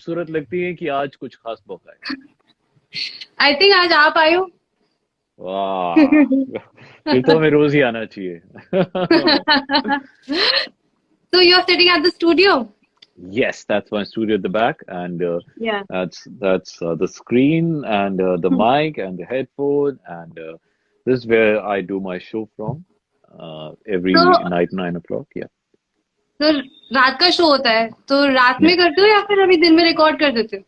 खूबसूरत लगती हैं कि आज कुछ खास मौका है? आई थिंक आज आप आए हो। वाह, फिर तो हमें रोज ही आना चाहिए। So you're sitting at the studio? Yes, that's my studio at the back, and Yeah. that's the screen and the mic and the headphone, and this is where I do my show from every तो night 9 o'clock. Yeah. तो रात का show होता है तो रात Yeah. में करते हो या फिर अभी दिन में रिकॉर्ड कर देते हो?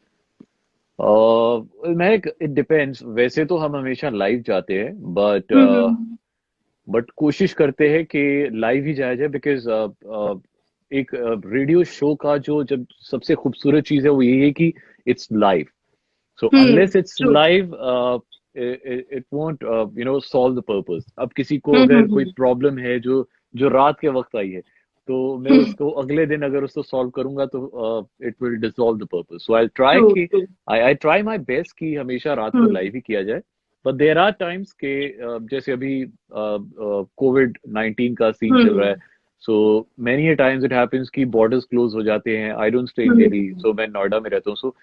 मैं इट डिपेंड्स, वैसे तो हम हमेशा लाइव जाते हैं, बट हम्म। बट कोशिश करते हैं कि लाइव ही जाया जाए, बिकॉज एक रेडियो शो का जो जब सबसे खूबसूरत चीज है वो यही है कि it's live. So unless it's true. Live it won't solve the purpose. अब किसी को अगर कोई प्रॉब्लम है जो जो रात के वक्त आई है, तो मैं उसको अगले दिन अगर उसको सॉल्व करूंगा तो it will dissolve the purpose. So I try true कि true. I try my best कि हमेशा रात को लाइव ही किया जाए. बट देर आर टाइम्स के जैसे अभी कोविड-19 का सीन चल रहा है. So many a times it happens कि बॉर्डर्स क्लोज हो जाते हैं. I don't stay in Delhi, so मैं नोएडा में रहता हूँ. सो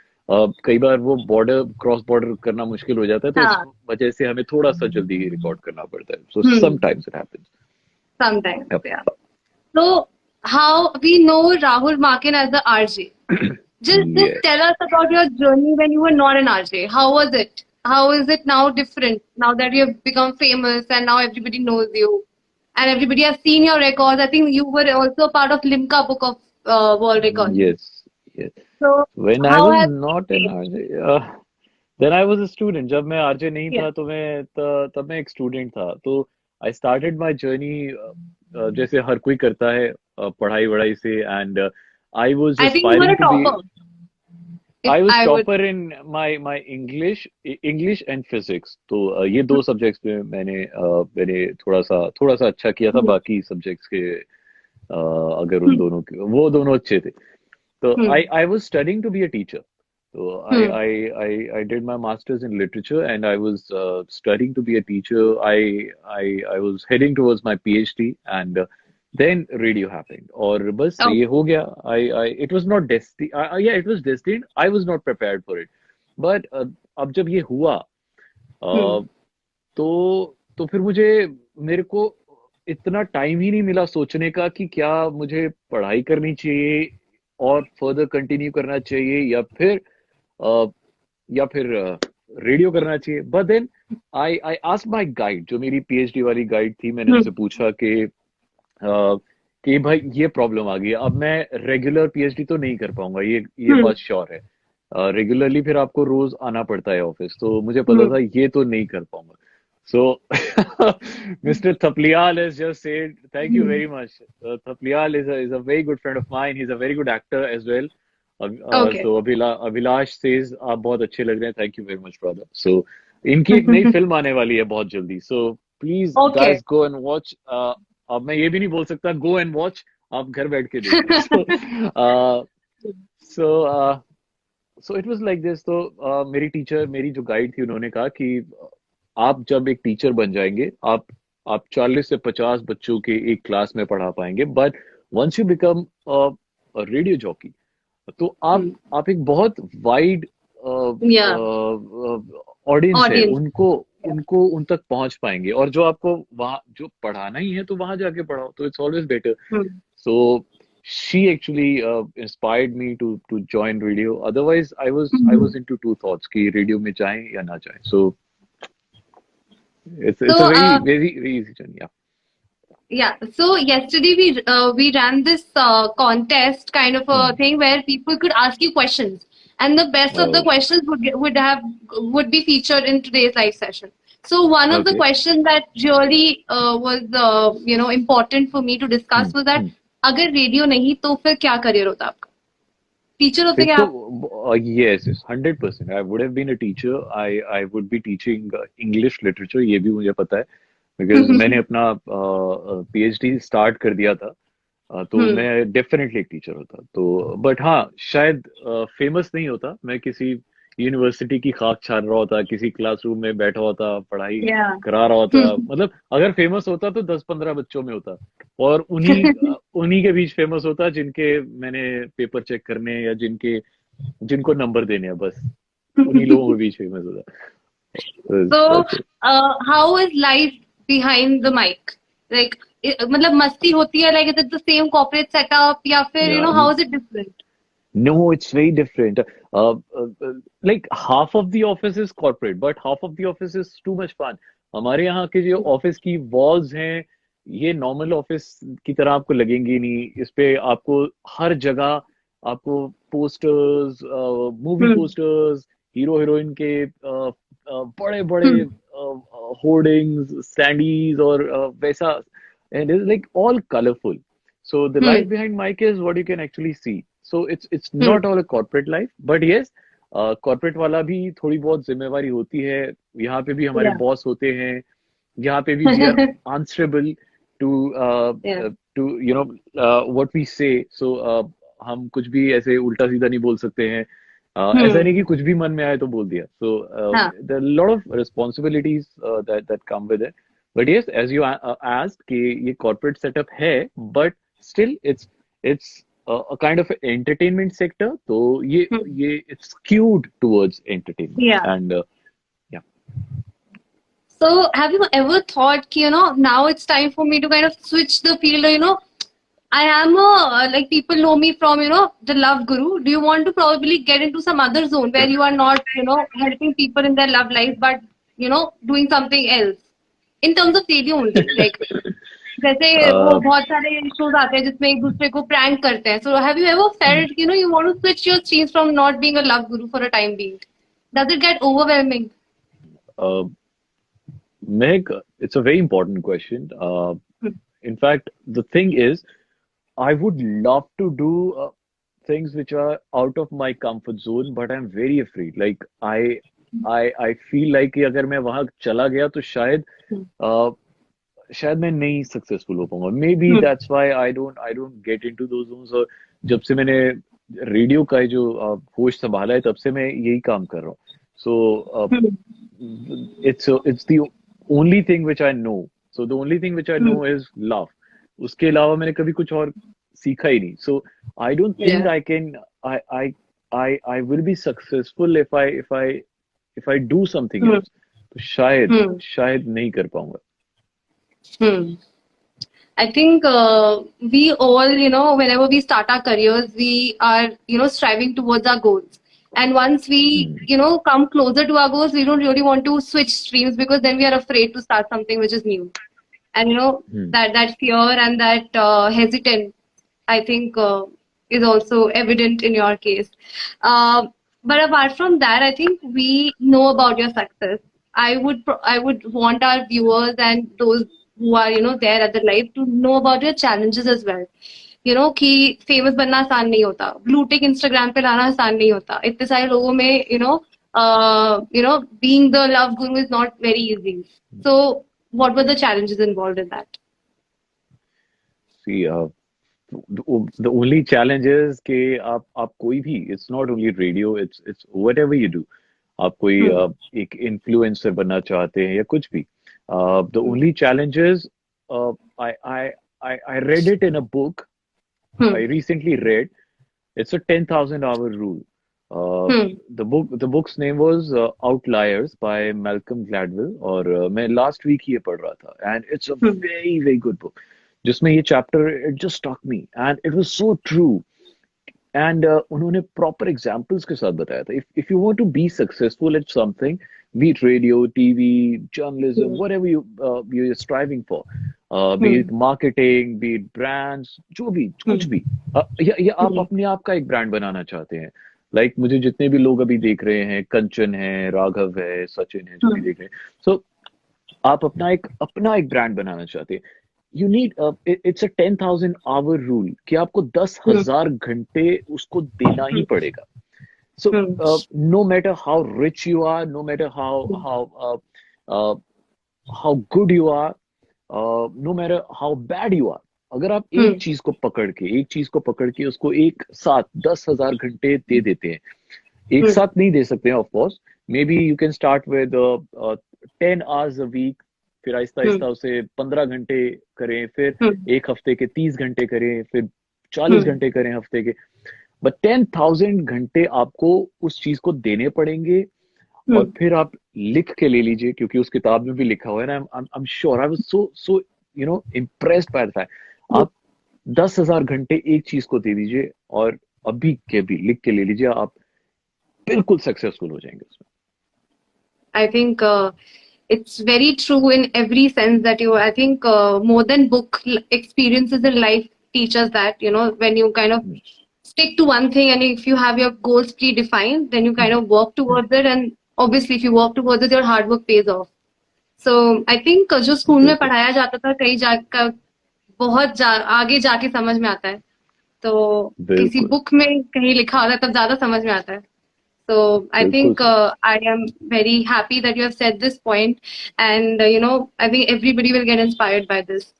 कई बार वो बॉर्डर क्रॉस बॉर्डर करना मुश्किल हो जाता है, तो इस हाँ। वजह से हमें थोड़ा सा जल्दी रिकॉर्ड करना पड़ता है. So hmm. Sometimes it happens. Sometimes, yeah. So how we know Rahul Makin as the RJ? Just Yes. tell us about your journey when you were not an RJ. How was it? How is it now different now that you have become famous and now everybody knows you and everybody has seen your records? I think you were also a part of Limca Book of World Records. Yes, yes. So When I how was has not an it RJ, then I was a student. जब मैं RJ नहीं changed? था तो मैं तब मैं एक student था. तो आई स्टार्टेड माय जर्नी जैसे हर कोई करता है, पढ़ाई वढ़ाई से. And I was I think you were aspiring a to be. topper, if I was I would. Topper in my English and physics. तो ये दो सब्जेक्ट्स में मैंने थोड़ा सा अच्छा किया था. Hmm. बाकी सब्जेक्ट्स के अगर उन दोनों के वो दोनों अच्छे थे. So Hmm. I was studying to be a teacher. So Hmm. I did my master's in literature, and I was studying to be a teacher. I was heading towards my PhD, and then radio happened. और बस Oh. ये हो गया. It was not destined. Yeah, it was destined. I was not prepared for it. But अब जब ये हुआ, Hmm. तो फिर मेरे को इतना टाइम ही नहीं मिला सोचने का कि क्या मुझे पढ़ाई करनी चाहिए और फर्दर कंटिन्यू करना चाहिए, अ, या फिर रेडियो करना चाहिए. But then I asked my guide, जो मेरी पीएचडी वाली गाइड थी. मैंने Hmm. उनसे पूछा कि भाई ये प्रॉब्लम आ गई है, अब मैं रेगुलर पीएचडी तो नहीं कर पाऊंगा, ये Hmm. बात श्योर है. रेगुलरली फिर आपको रोज आना पड़ता है ऑफिस, तो मुझे पता Hmm. था ये तो नहीं कर पाऊंगा. So, Mr. Thaplial has just said, thank you Hmm. very much. Thaplial is a very good friend of mine. He's a very good actor as well. Okay. So Abhilash says आप बहुत अच्छे लग रहे हैं. Thank you very much, brother. So इनकी एक नई film आने वाली है बहुत जल्दी. So please Okay. guys go and watch. अब मैं ये भी नहीं बोल सकता go and watch. आप घर बैठ के देखो. uh, so so it was like this. तो मेरी टीचर, मेरी जो गाइड थी, उन्होंने कहा कि आप जब एक टीचर बन जाएंगे, आप 40 से 50 बच्चों के एक क्लास में पढ़ा पाएंगे. But once you become radio jockey, तो Hmm. आप एक बहुत वाइड Yeah. ऑडियंस है, Audience. उनको Yeah. उनको उन तक पहुंच पाएंगे. और जो आपको वहां जो पढ़ाना ही है तो वहां जाके पढ़ाओ, तो it's always better. Hmm. So she actually inspired me to join radio. Otherwise, I was into two thoughts कि radio में जाएं या ना जाएं. So it's So, a very easy journey. Yeah. yeah. So yesterday we ran this contest kind of a Hmm. thing where people could ask you questions, and the best of the Oh, questions would be featured in today's live session. So one of the okay. questions that really was important for me to Hmm. discuss was that Hmm. अगर radio नहीं तो फिर क्या career होता आपका? Teacher होते फिर क्या तो आप? yes, 100%. I would have been a teacher. I would be teaching English literature. ये भी मुझे पता है, because मैंने अपना PhD स्टार्ट कर दिया था. तो हम्म. मैं डेफिनेटली एक टीचर होता. तो बट हाँ, शायद फेमस नहीं होता. मैं किसी यूनिवर्सिटी की खाक छान रहा होता, किसी क्लासरूम में बैठा होता, पढ़ाई Yeah. करा रहा होता. मतलब अगर फेमस होता तो 10-15 बच्चों में होता, और उन्हीं उन्हीं के बीच फेमस होता जिनके मैंने पेपर चेक करने, या जिनके जिनको नंबर देने हैं बस, उन्हीं लोगों के बीच फेमस होता है। So, That's it. how is life behind the mic? Like, मतलब मस्ती होती है, like is it the same corporate setup या फिर Yeah. how is it different? No, it's very different. Like half of the office is corporate, but half of the office is too much fun. हमारे यहाँ के जो office की walls हैं, ये normal office की तरह आपको लगेंगी नहीं। इस पे आपको हर जगह आपको posters, movie Hmm. Posters, hero heroine के बड़े बड़े Hmm. होर्डिंग्स, स्टैंडीज और वैसा, and is like all colourful. So the life Hmm. behind mic is what you can actually see. So it's Hmm. not all a corporate life, but yes, corporate वाला भी थोड़ी बहुत जिम्मेवारी होती है. यहाँ पे भी हमारे Yeah. बॉस होते हैं. यहाँ पे भी we are answerable to Yeah. what we say. So हम कुछ भी ऐसे उल्टा सीधा नहीं बोल सकते हैं. ऐसा नहीं Hmm. कि कुछ भी मन में आए तो बोल दिया. So हाँ. there are a lot of responsibilities that come with it. But yes, as you asked कि ये corporate setup है, but still it's a kind of entertainment sector. तो Hmm. ये it's skewed towards entertainment, Yeah. and yeah. So, have you ever thought, now it's time for me to kind of switch the field, I am like people know me from, the Love Guru. Do you want to probably get into some other zone where you are not, helping people in their love life, but, doing something else? In terms of radio only, like, जैसे वो Uh, बहुत सारे shows आते हैं जिसमें एक दूसरे को प्रैंक करते हैं. So have you ever felt, you want to switch your scenes from not being a love guru for a time being? Does it get overwhelming? uh, Meg, it's a very important question. Hmm. In fact, the thing is, I would love to do things which are out of my comfort zone, but I'm very afraid. Like I feel like कि अगर मैं वहां चला गया तो Hmm. uh, शायद मैं नहीं सक्सेसफुल हो पाऊंगा. Maybe Hmm. That's why I don't get into those zones. और जब से मैंने रेडियो का जो होस्ट संभाला है, तब से मैं यही काम कर रहा हूँ. सो Hmm. it's the only thing which I know. So the only thing which I Hmm. know is love. उसके अलावा मैंने कभी कुछ और सीखा ही नहीं. So I don't think Yeah. I can. I will be successful if I do something Hmm. else. तो शायद Hmm. शायद नहीं कर पाऊंगा. Hmm. I think we all, whenever we start our careers, we are, striving towards our goals. And once we, Hmm. come closer to our goals, we don't really want to switch streams because then we are afraid to start something which is new. And Hmm. that fear and that hesitance, I think, is also evident in your case. Uh, but apart from that, I think we know about your success. I would want our viewers and those who are there at the live to know about your challenges as well. कि famous बनना आसान नहीं होता, blue tick Instagram पे लाना आसान नहीं होता, इतने सारे लोगों में being the love guru is not very easy. So what were the challenges involved in that? See, the only challenge is कि आप कोई भी, it's not only radio, it's whatever you do. आप कोई Hmm. एक इन्फ्लुएंसर बनना चाहते हैं या कुछ भी. The Hmm. only challenge is uh, I I I read it in a book. Hmm. I recently read. It's a 10,000 hour rule. Uh, Hmm. the book's name was Outliers by Malcolm Gladwell. और मैं last week ही ये पढ़ रहा था, and it's a Hmm. very very good book. जिसमें ये chapter, it just struck me and it was so true. And उन्होंने proper examples के साथ बताया था. If you want to be successful at something, be it radio, TV, journalism, Hmm. whatever you're striving for, be Hmm. it marketing, be it brands, जो भी कुछ Hmm. भी, या आप Hmm. अपने आप का एक ब्रांड बनाना चाहते हैं. लाइक मुझे जितने भी लोग अभी देख रहे हैं, कंचन है, राघव है, सचिन है, जो भी Hmm. देख रहे हैं, सो आप अपना एक ब्रांड बनाना चाहते हैं. You need, it's a 10,000 hour rule कि आपको दस Hmm. हजार घंटे उसको देना ही Hmm. पड़ेगा. So Hmm. no matter how rich you are, no matter uh, how good you are, no matter how bad you are, अगर आप Hmm. एक चीज को पकड़ के उसको एक साथ 10,000 घंटे दे देते हैं. एक Hmm. साथ नहीं दे सकते हैं, of course. May be you can start with 10 hours a week, फिर आहिस्ता Hmm. आहिस्ता उसे 15 घंटे करें, फिर Hmm. एक हफ्ते के 30 घंटे करें, फिर 40 Hmm. घंटे करें हफ्ते के. बट 10,000 घंटे आपको उस चीज को देने पड़ेंगे। और हम्म फिर आप लिख के ले लीजिए, क्योंकि उस किताब में भी लिखा हुआ है ना। I am sure, I was so impressed by the fact. आप 10,000 घंटे एक चीज को दे दीजिए और अभी के अभी लिख के ले लीजिए, आप बिल्कुल सक्सेसफुल हो जाएंगे उसमें। I think it's very true in every sense that you, I think more than experiences in life teach us that, when you kind of stick to one thing and if you have your goals predefined, then you kind of work towards it. And obviously, if you work towards it, your hard work pays off. So I think जो school में बिल्कुल पढ़ाया जाता था कहीं जाकर आगे जाके समझ में आता है, तो किसी बिल्कुल बुक में कहीं लिखा होता है तब ज्यादा समझ में आता है. So I बिल्कुल think सही। I am very happy that you have said this point, and I think everybody will get inspired by this.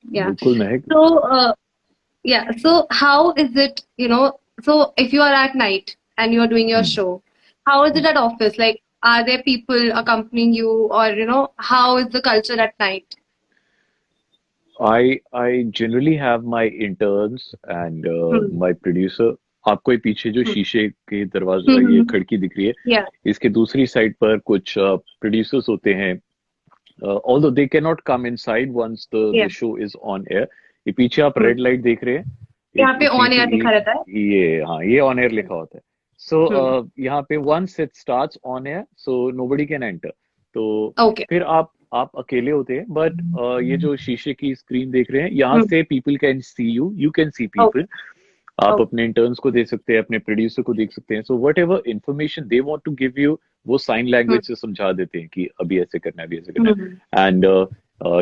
Yeah. बिल्कुल महक। So yeah. So how is it? So if you are at night and you are doing your show, how is it at office? Like, are there people accompanying you, or how is the culture at night? I generally have my interns and Hmm. my producer। आपको ये पीछे जो Hmm. शीशे के दरवाजा, ये Hmm. खिड़की दिख रही है, Yeah. इसके दूसरी साइड पर कुछ प्रोड्यूसर्स होते हैं। although they cannot come inside once the Yeah. show is on air। ये पीछे आप Hmm. रेड लाइट देख रहे हैं, यहाँ पे इतनी ऑन सी एयर लिखा रहता है. ये, हाँ, ये ऑन एयर लिखा होता है। सो Hmm. यहाँ पे once it starts on air, so nobody can enter। तो Okay. फिर आप अकेले होते हैं, बट ये जो शीशे की स्क्रीन देख रहे हैं, यहाँ Hmm. से people can see you, you can see Okay. People. आप Okay. अपने इंटर्न्स को देख सकते हैं, अपने प्रोड्यूसर को देख सकते हैं। So whatever information they want to give you, वो साइन Hmm. लैंग्वेज से समझा देते हैं कि अभी ऐसे करना है, अभी ऐसे करना Hmm. है। एंड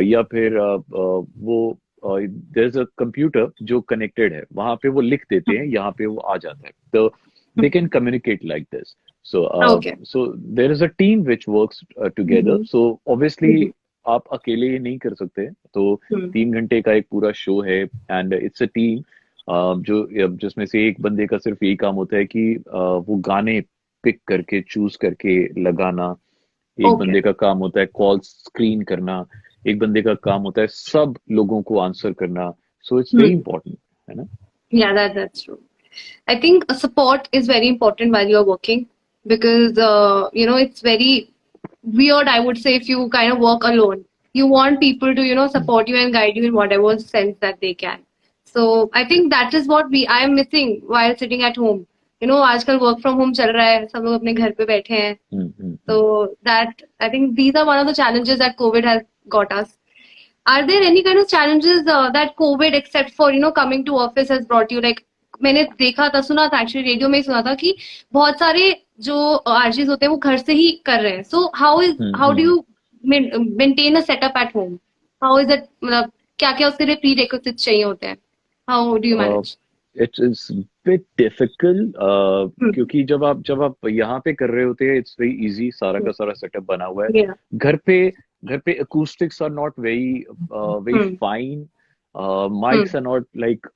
या फिर वो देयर इज अ कंप्यूटर जो कनेक्टेड है, वहां पे वो लिख देते हैं, यहाँ पे वो आ जाता है। तो they can communicate like this। so Okay. so there is a team which works together। Hmm. so obviously Hmm. आप अकेले ये नहीं कर सकते। तो Hmm. 3 घंटे का एक पूरा शो है, एंड इट्स अ टीम जिसमें से एक बंदे का सिर्फ यही काम होता है कि वो गाने पिक करके चूज करके लगाना। एक Okay. बंदे का काम होता है कॉल स्क्रीन करना। एक बंदे का काम होता है सब लोगों को आंसर करना। So it's very Hmm. Important, है ना। Yeah, that's true. I think support is very important while you're working because it's very weird, I would say, if you kind of work alone. You want people to support you and guide you in whatever sense that they can. So I think that is what I am missing while sitting at home. आजकल work from home चल रहा है, सब लोग अपने घर पे बैठे हैं. So that I think these are one of the challenges that COVID has got us. Are there any kind of challenges that COVID, except for coming to office, has brought you? Like, मैंने देखा था, सुना था, actually radio में ही सुना था कि बहुत सारे जो आरजेस होते हैं वो घर से ही कर रहे हैं. So how do you maintain a setup at home? How is it, मतलब क्या क्या उसके लिए प्री रिक्विजिट्स चाहिए होते हैं? How do you manage? It's it's bit difficult, क्योंकि जब आप यहाँ पे कर रहे होते हैं, इट्स वेरी इजी, सारा का सारा सेटअप बना हुआ है। Yeah. घर पे acoustics are not very Hmm. fine। Mics are not like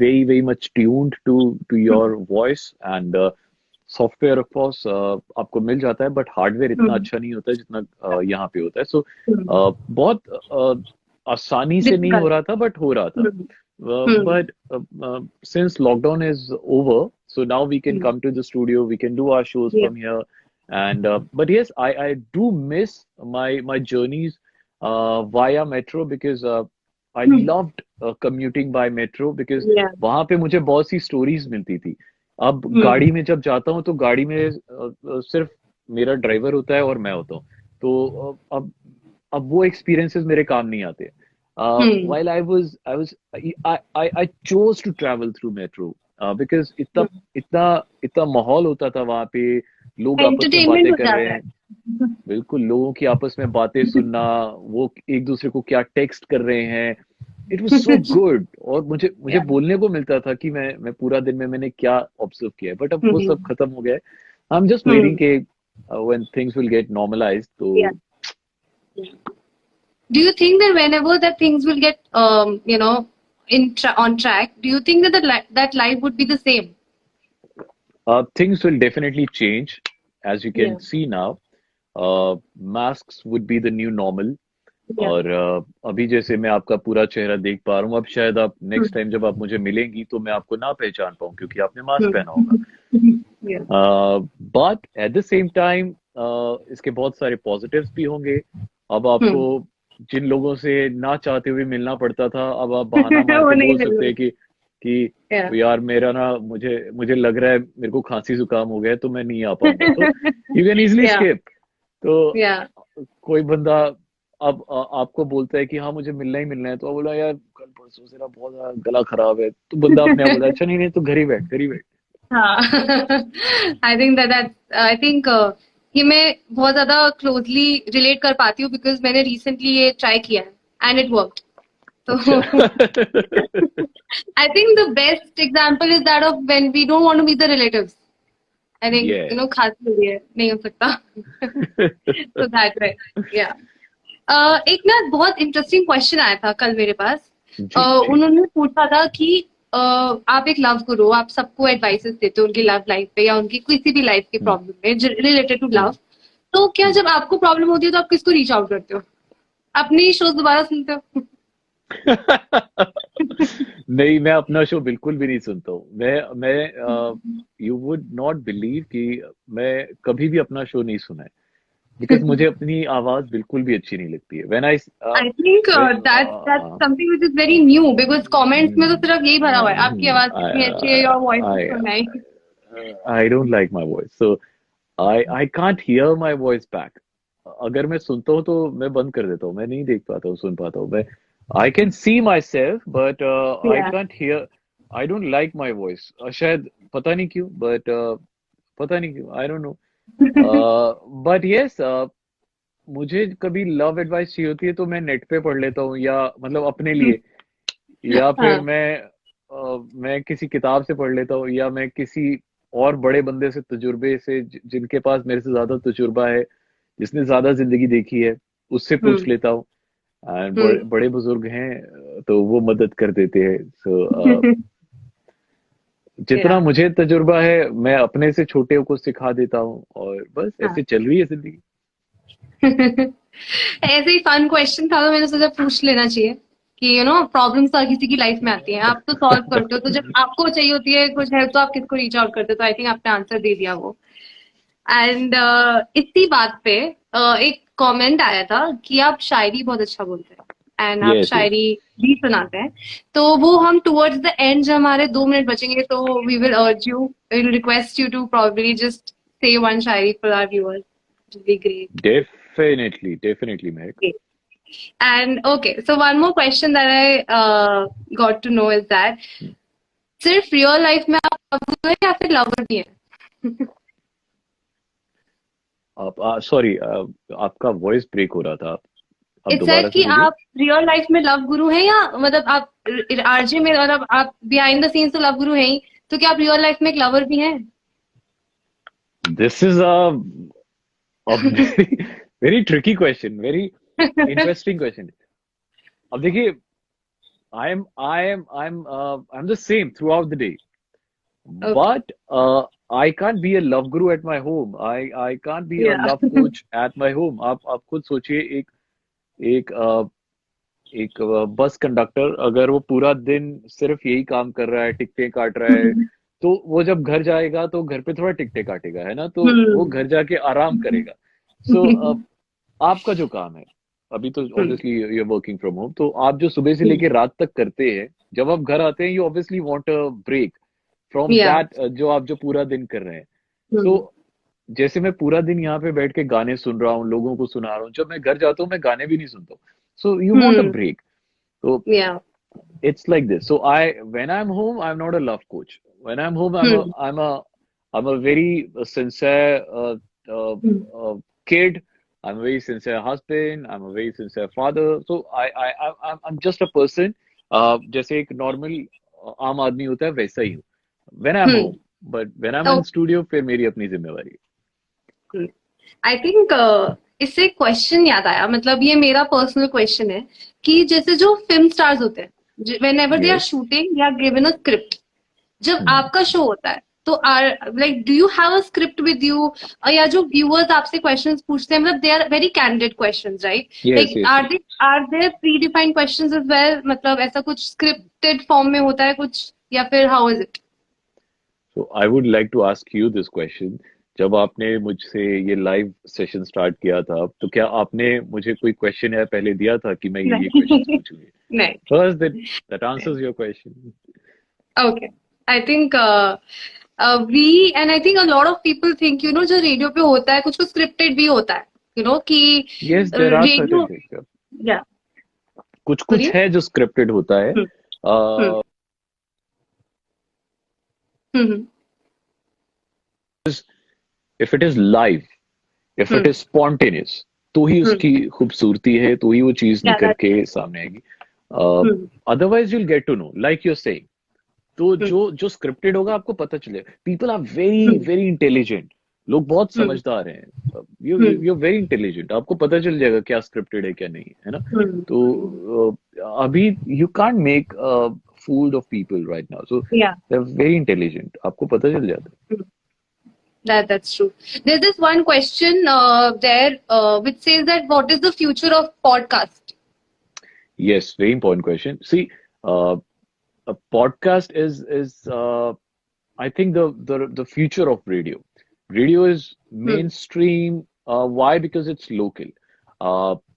very much tuned to your voice। and software of course आपको मिल जाता है, बट हार्डवेयर इतना अच्छा नहीं होता है जितना यहाँ पे होता है। सो बहुत आसानी से नहीं हो Difficult. रहा था, बट हो रहा था। Hmm. But since lockdown is over, so now we can come to the studio, we can do our shows Yeah. from here। And but yes, I do miss my journeys via metro, because I loved commuting by metro, because Yeah. वहां पे मुझे बहुत सी stories मिलती थी। अब Hmm. गाड़ी में जब जाता हूँ, तो गाड़ी में सिर्फ मेरा ड्राइवर होता है और मैं होता हूँ। तो अब वो एक्सपीरियंसेस मेरे काम नहीं आते। Hmm. while I chose to travel through metro, because इतना माहौल होता था वहां पे, लोग आपस में एंटरटेनमेंट बातें हो कर रहे जाता हैं। है. बिल्कुल, लोगों की आपस में बातें सुनना, वो एक दूसरे को क्या टेक्स्ट कर रहे हैं, इट वाज सो गुड। और मुझे Yeah. बोलने को मिलता था कि मैं पूरा दिन में मैंने क्या ऑब्जर्व किया है। बट अब वो Hmm. सब खत्म हो गया है। I am just waiting Hmm. के when things will get normalised. तो Yeah. Do you think that whenever that things will get on track, do you think that that life would be the same? things will definitely change, as you can Yeah. see now। Masks would be the new normal। और अभी जैसे मैं आपका पूरा चेहरा देख पा रहा हूँ, अब शायद आप नेक्स्ट टाइम जब आप मुझे मिलेंगी तो मैं आपको ना पहचान पाऊँ क्योंकि आपने मास्क पहना होगा। Yeah. But at the same time इसके बहुत सारे पॉजिटिव्स भी होंगे। अब आपको जिन लोगों से ना चाहते हुए मिलना पड़ता था, अब आप बहाना मार वो के नहीं बोल मिल सकते हैं रही। कि Yeah. यार मेरा ना मुझे मुझे लग रहा है मेरे को खांसी जुकाम हो गया है तो मैं नहीं आ पाऊंगा, तो you can easily Yeah. Skip. तो Yeah. कोई बंदा अब आपको बोलता है कि हाँ मुझे मिलना ही मिलना है, तो आप बोला यार कल परसों से ना बहुत ज्यादा गला खराब है, तो बंदा अपने आप बोला अच्छा नहीं नहीं तो घर ही बैठ घर ही बैठ। हाँ। I think that I think ये मैं बहुत ज्यादा क्लोजली रिलेट कर पाती हूँ बिकॉज मैंने रिसेंटली ये ट्राई किया है एंड इट वर्कड। अच्छा। तो I think the best example is that of when we don't want to meet the relatives. I think yes. खांसी हो रही है नहीं हो सकता। सो दैट वे या एक ना बहुत इंटरेस्टिंग क्वेश्चन आया था कल मेरे पास। जी जी। उन्होंने पूछा था कि आप एक लव गुरु हो, आप सबको एडवाइसेस देते हो उनकी लव लाइफ पे या उनकी किसी भी लाइफ की हम्म, प्रॉब्लम में रिलेटेड टू लव। हम्म, तो क्या हम्म। जब आपको प्रॉब्लम होती है तो आप किसको रीच आउट करते हो? अपनी शोज दोबारा सुनते हो? नहीं, मैं अपना शो बिल्कुल भी नहीं सुनता हूँ। मैं यू वुड नॉट बिलीव कि मैं कभी भी अपना शो नहीं सुना है, बिकॉज मुझे अपनी आवाज बिल्कुल भी अच्छी नहीं लगती है। When I I think that's something which is very new because comments में तो सिर्फ यही भरा हुआ है आपकी आवाज कितनी अच्छी है, your voice is I so nice. I don't like my voice, so I can't hear my voice back. अगर मैं सुनता हूँ तो मैं बंद कर देता हूँ, मैं नहीं देख पाता हूँ सुन पाता हूँ मैं। I can see myself but I या can't hear. I don't like my voice. शायद पता नहीं क्यों but पता नहीं क्यों I don't know. But yes, मुझे कभी लव एडवाइस चाहिए होती है तो मैं नेट पे पढ़ लेता हूँ, या मतलब अपने लिए, या फिर हाँ। मैं किसी किताब से पढ़ लेता हूँ, या मैं किसी और बड़े बंदे से तजुर्बे से जिनके पास मेरे से ज्यादा तजुर्बा है, जिसने ज्यादा जिंदगी देखी है, उससे पूछ लेता हूँ। एंड हम्म। बड़े बुजुर्ग हैं तो वो मदद कर देते हैं। सो जितना या मुझे तजुर्बा है मैं अपने से छोटे को सिखा देता हूँ, और बस ऐसे चल रही है जिंदगी। ऐसे ही फन क्वेश्चन था तो मैंने सोचा पूछ लेना चाहिए कि प्रॉब्लम्स तो हर किसी की लाइफ में आती हैं, आप तो सॉल्व करते हो, तो जब आपको चाहिए होती है कुछ हेल्प तो आप किसको रीच आउट करते हो? तो आई थिंक आपने आंसर दे दिया वो। एंड इसी बात पे एक कमेंट आया था कि आप शायरी बहुत अच्छा बोलते हैं एंड आप यस यस। शायरी भी सुनाते हैं। तो वो हम टुवर्ड्स द एंड जब हमारे 2 मिनट बचेंगे तो we will urge you, will request you to probably just say one shayari for our viewers, will be great. Definitely definitely Mahak. And okay, so one more question that I got to know is that सिर्फ real life में आप lover हैं या फिर lover भी हैं? आप sorry, आपका वॉइस ब्रेक हो रहा था, आप इट्स दोबारा सेड से कि बोलिए। आप रियल लाइफ में लव गुरु हैं या मतलब आप आरजे में और अब आप बिहाइंड द सीन्स तो लव गुरु हैं ही, तो क्या आप रियल लाइफ में एक लवर भी हैं? This is a very tricky question, very interesting question. अब देखिए, I'm the same throughout the day, okay. but I can't be a love guru at my home. I can't be a या love coach at my home. आप खुद सोचिए, एक bus conductor अगर वो पूरा दिन सिर्फ यही काम कर रहा है, टिकटें काट रहा है, तो वो जब घर जाएगा तो घर पे थोड़ा टिकटें काटेगा, है ना, तो वो घर जाके आराम करेगा। सो आपका जो काम है, अभी तो obviously you are working from home, तो आप जो सुबह से लेके रात तक करते हैं, जब आप घर आते हैं you obviously want a break from या दैट, जो पूरा दिन कर रहे हैं। सो जैसे मैं पूरा दिन यहाँ पे बैठ के गाने सुन रहा हूँ, लोगों को सुना रहा हूँ, जब मैं घर जाता हूँ मैं गाने भी नहीं सुनता हूँ। So you want a break. तो या it's like this. So when I'm home, I'm not a love coach. When I'm home, I'm a very sincere uh, kid. I'm a very sincere husband. I'm a very sincere father. So I'm just a person. जैसे एक normal आम आदमी होता है वैसा ही हूँ when I'm home. But when I'm in studio, फिर मेरी अपनी जिम्मेवारी है। आई थिंक इससे क्वेश्चन याद आया, मतलब ये मेरा पर्सनल क्वेश्चन है कि जैसे जो फिल्म स्टार्स होते हैं whenever they are Yes. Shooting या गिवन अ स्क्रिप्ट, जब आपका शो होता है तो like do you have a script with you? या जो viewers आपसे questions पूछते हैं, मतलब they are very candid questions, right? Yes, Like yes, yes. are there predefined questions as well? मतलब ऐसा कुछ scripted form में होता है कुछ, या फिर how is it? So I would like to ask you this question. जब आपने मुझसे ये लाइव सेशन स्टार्ट किया था, तो क्या आपने मुझे कोई क्वेश्चन या पहले दिया था कि मैं ये क्वेश्चंस नहीं. पूछूंगी? नहीं. First, that answers your question. Okay. I think we and I think a lot of people think, you know, जो रेडियो पे होता है कुछ कुछ स्क्रिप्टेड भी होता है, you know, कि Yes, there are certain radio. things. Yeah. या कुछ कुछ बोलिए. है जो स्क्रिप्टेड होता है. हम्म. हम्म. हम्म. If it is live, if it hmm. is spontaneous, तो ही हम्म. उसकी खूबसूरती है, तो ही वो चीज या निकल दैट. के सामने आएगी. Hmm. Otherwise you'll get to know, like you're saying. तो हम्म. जो जो स्क्रिप्टेड होगा आपको पता चलेगा. People are very hmm. Very intelligent. लोग बहुत हम्म. समझदार हैं. You hmm. You very intelligent. आपको पता चल जाएगा क्या स्क्रिप्टेड है क्या नहीं है ना. हम्म. तो अभी you can't make fool of people right now. So yeah. They are very intelligent. आपको पता चल जाता है. That's true. There's this one question there which says that what is the future of podcast? Yes, very important question. See, a podcast is I think the future of radio. Radio is Hmm. mainstream. Why? Because it's local.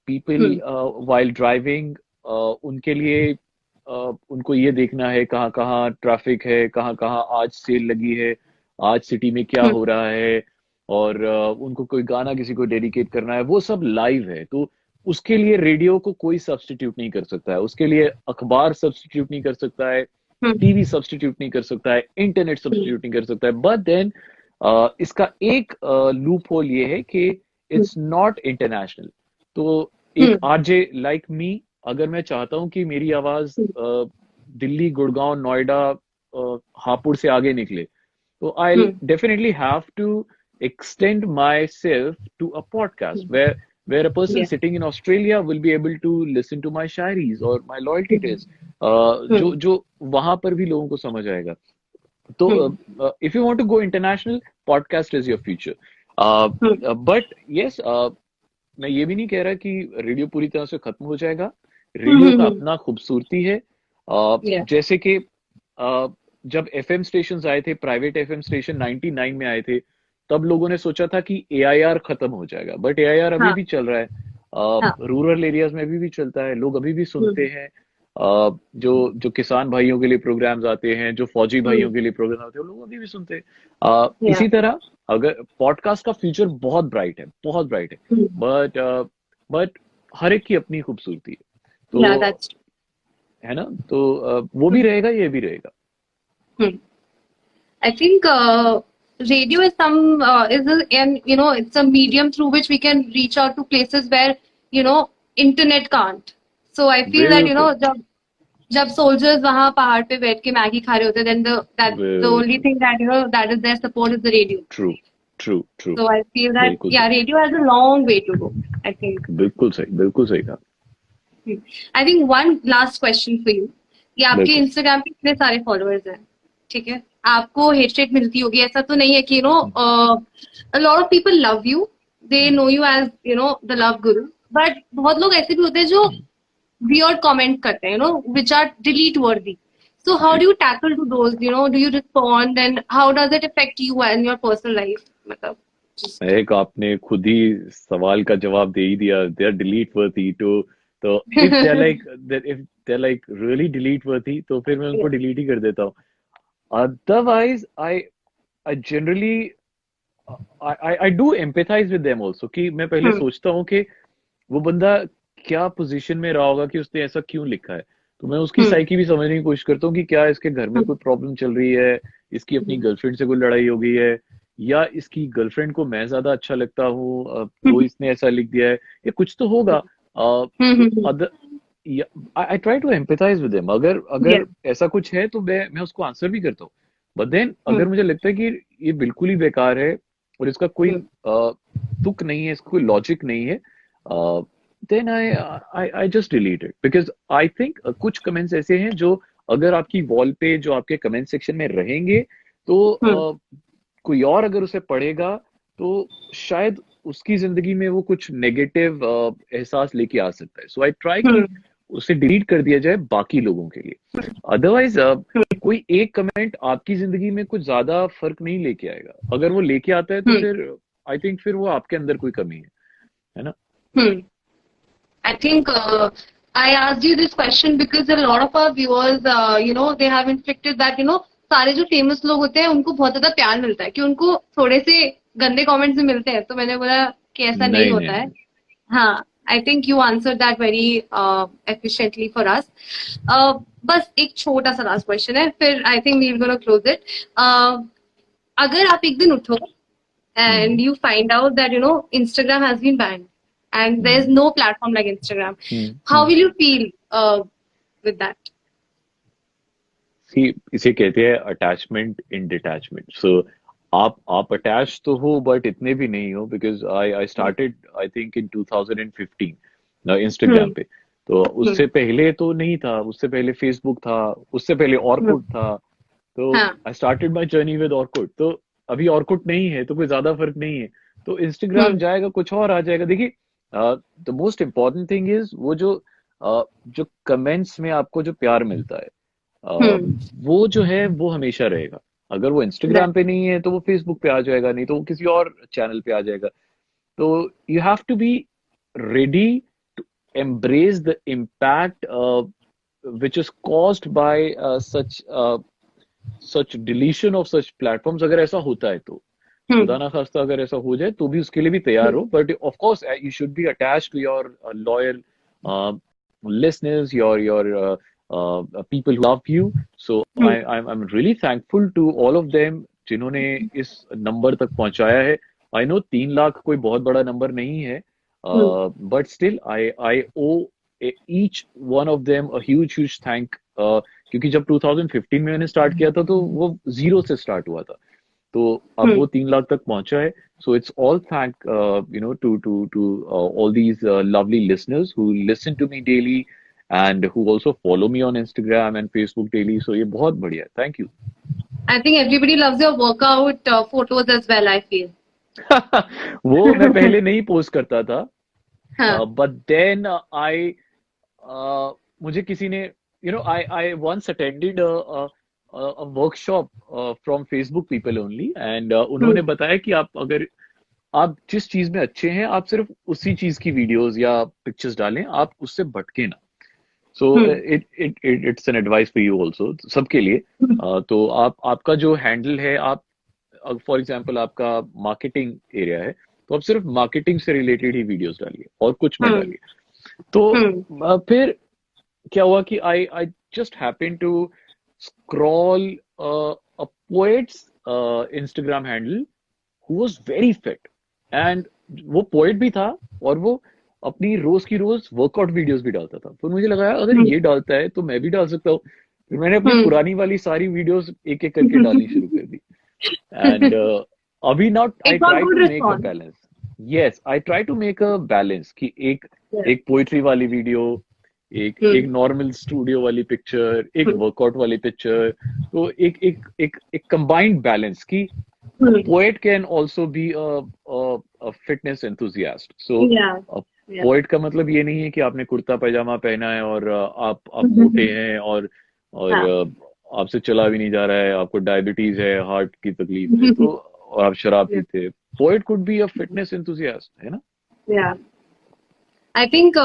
People Hmm. while driving, उनके लिए उनको ये देखना है कहाँ कहाँ traffic है, कहाँ कहाँ आज सेल लगी है, आज सिटी में क्या Hmm. हो रहा है, और उनको कोई गाना किसी को डेडिकेट करना है, वो सब लाइव है. तो उसके लिए रेडियो को कोई सब्स्टिट्यूट नहीं कर सकता है. उसके लिए अखबार सब्स्टिट्यूट नहीं कर सकता है, Hmm. टीवी सब्स्टिट्यूट नहीं कर सकता है, इंटरनेट Hmm. सब्स्टिट्यूट नहीं कर सकता है. बट देन इसका एक लूप होल ये है कि Hmm. It's not international. तो एक Hmm. आरजे लाइक मी, अगर मैं चाहता हूँ कि मेरी आवाज दिल्ली, गुड़गांव, नोएडा, हापुड़ से आगे निकले, तो I Hmm. Definitely have to extend myself to a podcast Hmm. where a person Yeah. sitting in Australia will be able to listen to my shayaris or my loyalty Hmm. tales, जो Hmm. जो वहां पर भी लोगों को समझ आएगा. तो Hmm. if you want to go international, podcast is your future. Hmm. But yes, मैं ये भी नहीं कह रहा कि रेडियो पूरी तरह से खत्म हो जाएगा. रेडियो का Hmm. अपना खूबसूरती है. Yeah. जैसे कि जब एफएम स्टेशन आए थे, प्राइवेट एफएम स्टेशन 99 में आए थे, तब लोगों ने सोचा था कि एआईआर खत्म हो जाएगा. बट एआईआर अभी हाँ. भी चल रहा है. हाँ. रूरल एरियाज में अभी भी चलता है. लोग अभी भी सुनते Hmm. हैं. जो जो किसान भाइयों के लिए प्रोग्राम्स आते हैं, जो फौजी Hmm. भाइयों के लिए प्रोग्राम आते हैं, वो लोग अभी भी सुनते हैं. Yeah. इसी तरह अगर पॉडकास्ट का फ्यूचर बहुत ब्राइट है, बहुत ब्राइट है. Hmm. बट हर एक की अपनी खूबसूरती है. Yeah, तो that's true. है ना. तो वो भी रहेगा, ये भी रहेगा. Hmm. I think radio is and you know, it's a medium through which we can reach out to places where, you know, internet can't. So I feel that, you know, बिल्कुल जब soldiers वहाँ पहाड़ पे बैठ के Maggi खा रहे होते हैं, then the only बिल्कुल. thing that, you know, that is their support is the radio. True true true. So I feel that, बिल्कुल yeah, सही. radio has a long way to go, I think. बिल्कुल सही, बिल्कुल सही कहा. I think one last question for you. कि आपके बिल्कुल. इंस्टाग्राम पे कितने सारे फॉलोअर्स हैं, ठीक है? आपको हेट रेट मिलती होगी, ऐसा तो नहीं है कि, you know, a lot of people love you, they know you as, you know, the love guru, but बहुत लोग ऐसे भी होते हैं जो weird comment करते हैं, you know, which are delete worthy. So how do you tackle to those, you know, do you respond and how does it affect you and your personal life? मतलब एक आपने खुद ही सवाल का जवाब दे ही दिया. They are delete worthy. तो if they are like, if they are like really delete worthy, तो फिर मैं उनको डिलीट ही कर देता हूँ. Otherwise I generally I do empathise with them also. कि मैं पहले सोचता हूँ कि वो बंदा क्या पोजीशन में रहा होगा कि उसने ऐसा क्यों लिखा है. तो मैं उसकी साइकी भी समझने की कोशिश करता हूँ कि क्या इसके घर में कोई प्रॉब्लम चल रही है, इसकी अपनी गर्लफ्रेंड से कोई लड़ाई हो गई है, या इसकी गर्लफ्रेंड को मैं ज्यादा अच्छा लगता हूँ, तो इसने ऐसा लिख दिया है, ये कुछ तो होगा. Other I try to empathise with them. अगर अगर ऐसा कुछ है तो मैं उसको आंसर भी करता हूँ. बट देन अगर मुझे लगता है कि ये बिल्कुल ही बेकार है और इसका कोई तुक नहीं है, इसका कोई लॉजिक नहीं है, then I just delete it. Because I think कुछ कमेंट्स ऐसे हैं जो अगर आपकी वॉल पे, जो आपके कमेंट सेक्शन में रहेंगे, तो हम्म कोई और अगर उसे पढ़ेगा तो शायद उसकी जिंदगी में वो कुछ नेगेटिव एहसास लेके आ सकता है। सो आई ट्राई कि हम्म उसे डिलीट कर दिया जाए बाकी लोगों के लिए। अदरवाइज कोई एक कमेंट आपकी जिंदगी में कुछ ज्यादा फर्क नहीं लेके आएगा। अगर वो लेके आता है तो हम्म फिर आई थिंक फिर वो आपके अंदर कोई कमी है ना। हम्म I think I asked you this question because a lot of our viewers, they have inflicted that, सारे जो फेमस लोग होते हैं उनको बहुत ज्यादा प्यार मिलता है कि उनको थोड़े से गंदे कमेंट्स भी मिलते हैं, तो मैंने बोला कि ऐसा नहीं नहीं नहीं होता है। नहीं। हाँ, I think you answer that very efficiently for us. बस एक छोटा सा लास्ट क्वेश्चन है, फिर I think we will gonna close it. अगर आप एक दिन उठो and hmm you find out that Instagram has been banned and there's hmm no platform like Instagram, how hmm. will you feel with that? सी इसे कहते हैं attachment इन detachment. सो आप attach तो हो बट इतने भी नहीं हो, because I started I think in 2015 Instagram hmm पे। तो हम्म उससे पहले तो नहीं था, उससे पहले फेसबुक था, उससे पहले हम्म, ऑर्कुट था। तो हाँ I started my journey with Orkut. तो अभी ऑर्कुट नहीं है तो कोई ज्यादा फर्क नहीं है। तो इंस्टाग्राम हम्म जाएगा कुछ और आ जाएगा। देखिए the most important thing is वो जो कमेंट्स में आपको जो प्यार मिलता है हम्म वो जो है वो हमेशा रहेगा। अगर वो right, इंस्टाग्राम पे नहीं है तो वो फेसबुक पे आ जाएगा, नहीं तो वो किसी और चैनल पे आ जाएगा। तो you have to be ready to embrace the impact which is caused by such deletion of such platforms। अगर ऐसा होता है तो खुदा हम्म ना खास्ता अगर ऐसा हो जाए तो भी उसके लिए भी तैयार हो। But of course you should be attached to your loyal listeners, your people who love you। So hmm I'm really thankful to all of them जिन्होंने इस नंबर तक पहुंचाया है। आई नो 3 लाख कोई बहुत बड़ा नंबर नहीं है, hmm but still I owe each one of them a huge thank. क्योंकि जब 2015 में मैंने स्टार्ट किया था तो वो जीरो से स्टार्ट हुआ था, तो अब हम्म वो 3 लाख तक पहुंचा है। So it's all thank to all these lovely listeners who listen to me daily and who also follow me on Instagram and Facebook daily. So ये बहुत बढ़िया, thank you. I think everybody loves your workout photos as well, I feel। वो मैं पहले नहीं post करता था, हाँ बट देन आई मुझे किसी ने I once attended a workshop from Facebook people only, and उन्होंने हम्म बताया कि आप अगर आप जिस चीज में अच्छे हैं आप सिर्फ उसी चीज की वीडियोस या पिक्चर्स डालें, आप उससे भटके ना। So hmm it's an advice for you also, सबके लिए। तो आपका जो हैंडल है, आप फॉर एग्जांपल आपका मार्केटिंग एरिया है तो आप सिर्फ मार्केटिंग से रिलेटेड ही वीडियोस डालिए और कुछ मत हम्म डालिए। तो हम्म फिर क्या हुआ कि I just happen to scroll a poet's Instagram handle who was very fit, and वो पोएट भी था और वो अपनी रोज की रोज वर्कआउट वीडियोस भी डालता था। तो मुझे लगा यार अगर ये डालता है तो मैं भी डाल सकता हूँ। फिर मैंने अपनी हम्म पुरानी वाली सारी वीडियोस एक एक करके डालनी शुरू कर दी। एंड अभी now it I got try good to make a response। Balance. Yes, I try to make a balance कि एक Yes। एक पोइट्री वाली वीडियो, एक एक हम्म नॉर्मल स्टूडियो वाली पिक्चर, एक हम्म वर्कआउट वाली पिक्चर। तो एक कंबाइंड बैलेंस की a hmm poet can also be a fitness enthusiast। So yeah a yeah poet का मतलब ये नहीं है कि आपने कुर्ता पैजामा पहना है और आप मोटे हैं और हाँ आपसे चला भी नहीं जा रहा है, आपको डायबिटीज है, हार्ट की तकलीफ है, तो और आप शराब yeah पीते हैं। Poet could be a fitness enthusiast, है ना। yeah I think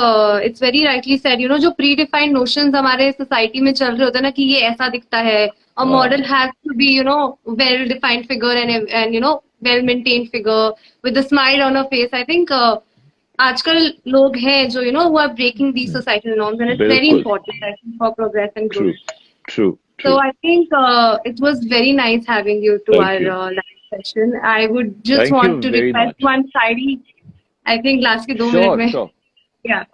it's very rightly said, जो प्री डिफाइंड नोशंस हमारे सोसाइटी में चल रहे होते हैं ना कि ये ऐसा दिखता है, अ मॉडल हाँ has to be well defined figure and well maintained figure with a smile on a face. I think आजकल लोग हैं जो who are breaking the societal norms and it's very बिल्कुल। Important I think for progress and true growth. True So true. I think it was very nice having you to thank our you. live session. I would just thank you want to very request much. one Shayari, I think last के 2 minute sure में। Sure. Yeah.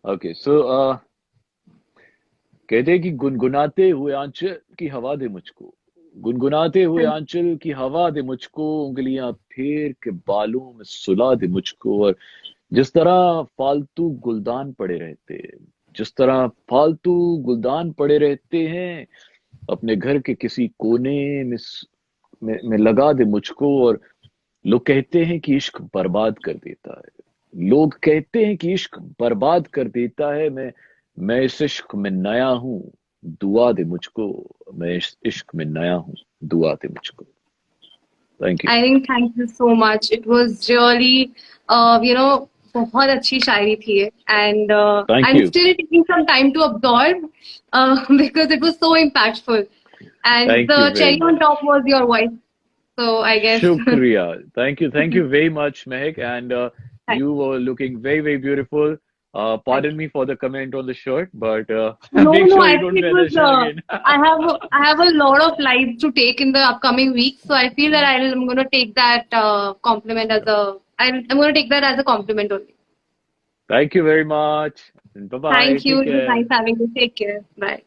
Okay so कहते कि गुनगुनाते हुए आंचल की हवा दे मुझको, गुनगुनाते हुए आंचल की हवा दे मुझको, उंगलियां फेर के बालों में सुला दे मुझको। और जिस तरह फालतू गुलदान पड़े रहते, जिस तरह फालतू गुलदान पड़े रहते हैं, अपने घर के किसी कोने में में लगा दे मुझको। और लोग कहते हैं कि इश्क बर्बाद कर देता है, लोग कहते हैं कि इश्क बर्बाद कर देता है। मैं इस इश्क में नया हूँ, दुआ दे मुझको। मैं इस इश्क में नया हूँ, दुआ दे मुझको। Thank you. I think thank you so much. It was really, you know, बहुत अच्छी शायरी थी ये, and thank I'm you. still taking some time to absorb because it was so impactful. And thank the you very cherry on much. top was your voice. So I guess शुक्रिया। Thank you very much, Mehak. And thank you were looking very, very beautiful. thank Pardon you. me for the comment on the shirt, but No, make no, sure I you think don't it wear was. the shirt again. I have a lot of lives to take in the upcoming weeks, so I feel that I'm going to take that compliment as a. I'm going to take that as a compliment only. Thank you very much. Bye bye. Thank you. Take It was nice care. having you. Take care. Bye.